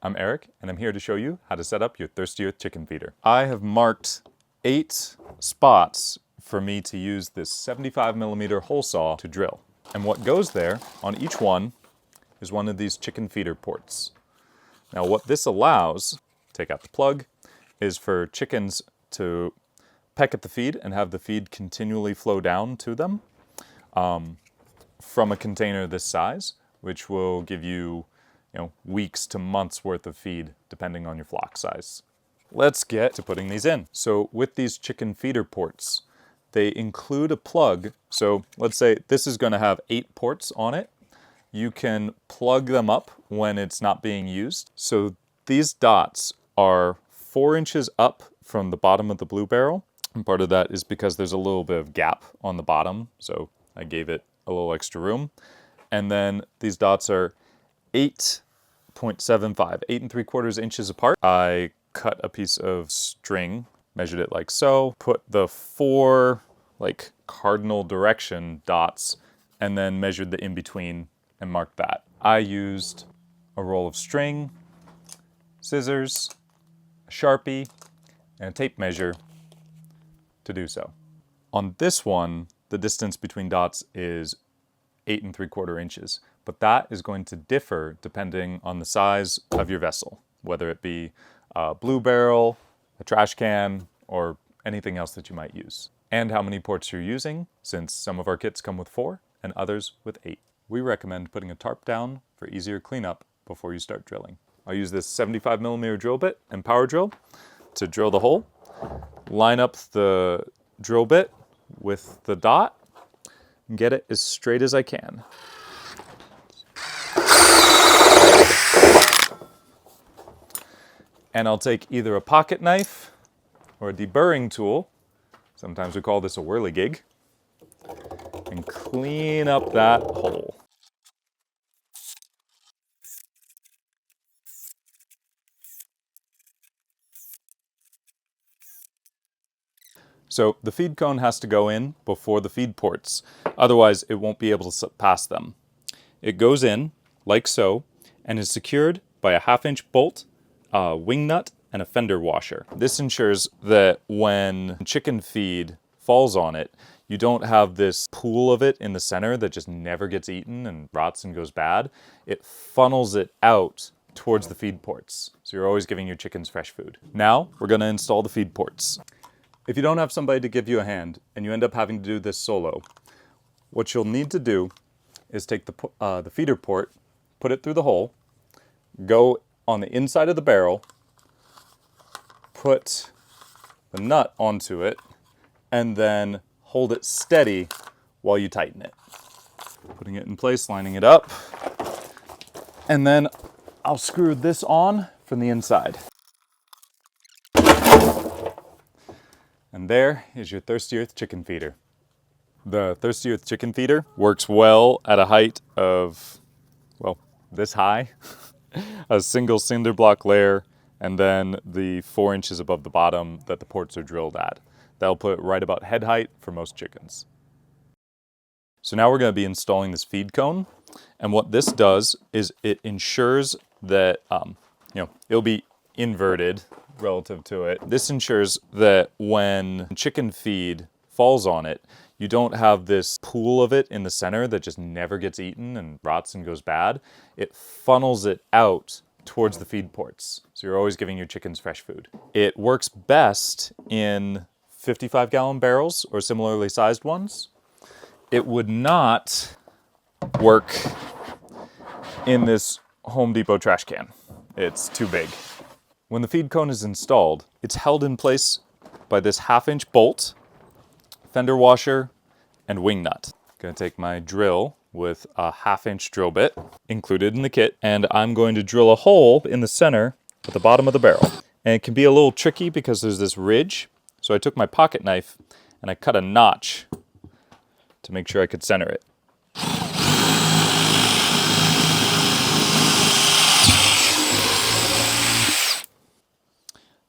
I'm Eric, and I'm here to show you how to set up your Thirsty Earth chicken feeder. I have marked 8 spots for me to use this 75mm hole saw to drill. And what goes there on each one is one of these chicken feeder ports. Now what this allows, take out the plug, is for chickens to peck at the feed and have the feed continually flow down to them from a container this size, which will give you weeks to months worth of feed, depending on your flock size. Let's get to putting these in. So with these chicken feeder ports, they include a plug. So let's say this is gonna have 8 ports on it. You can plug them up when it's not being used. So these dots are 4 inches up from the bottom of the blue barrel. And part of that is because there's a little bit of gap on the bottom. So I gave it a little extra room. And then these dots are 8.75, 8 3/4 inches apart. I cut a piece of string, measured it like so, put the 4 cardinal direction dots, and then measured the in-between and marked that. I used a roll of string, scissors, a Sharpie, and a tape measure to do so. On this one, the distance between dots is 8 3/4 inches, but that is going to differ depending on the size of your vessel, whether it be a blue barrel, a trash can, or anything else that you might use, and how many ports you're using, since some of our kits come with 4 and others with 8. We recommend putting a tarp down for easier cleanup before you start drilling. I'll use this 75mm drill bit and power drill to drill the hole, line up the drill bit with the dot, and get it as straight as I can. And I'll take either a pocket knife or a deburring tool, sometimes we call this a whirligig, and clean up that hole. So the feed cone has to go in before the feed ports, otherwise it won't be able to pass them. It goes in like so and is secured by a 1/2-inch bolt, a wing nut, and a fender washer. This ensures that when chicken feed falls on it, you don't have this pool of it in the center that just never gets eaten and rots and goes bad. It funnels it out towards the feed ports, so you're always giving your chickens fresh food. Now we're going to install the feed ports. If you don't have somebody to give you a hand and you end up having to do this solo, what you'll need to do is take the feeder port, put it through the hole, go on the inside of the barrel, put the nut onto it, and then hold it steady while you tighten it. Putting it in place, lining it up, and then I'll screw this on from the inside. And there is your Thirsty Earth chicken feeder. The Thirsty Earth chicken feeder works well at a height of, well, this high, a single cinder block layer, and then the 4 inches above the bottom that the ports are drilled at. That'll put it right about head height for most chickens. So now we're going to be installing this feed cone, and what this does is it ensures that it'll be inverted relative to it. This ensures that when chicken feed falls on it, you don't have this pool of it in the center that just never gets eaten and rots and goes bad. It funnels it out towards the feed ports, so you're always giving your chickens fresh food. It works best in 55-gallon barrels or similarly sized ones. It would not work in this Home Depot trash can. It's too big. When the feed cone is installed, it's held in place by this 1/2-inch bolt, fender washer, and wing nut. I'm going to take my drill with a 1/2-inch drill bit included in the kit, and I'm going to drill a hole in the center at the bottom of the barrel. And it can be a little tricky because there's this ridge, so I took my pocket knife and I cut a notch to make sure I could center it.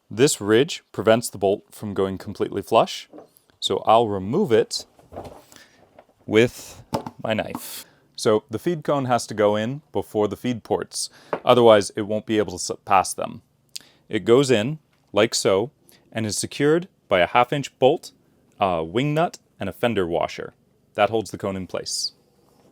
This ridge prevents the bolt from going completely flush, so I'll remove it with my knife. So the feed cone has to go in before the feed ports, otherwise it won't be able to pass them. It goes in, like so, and is secured by a 1/2 inch bolt, a wing nut, and a fender washer. That holds the cone in place.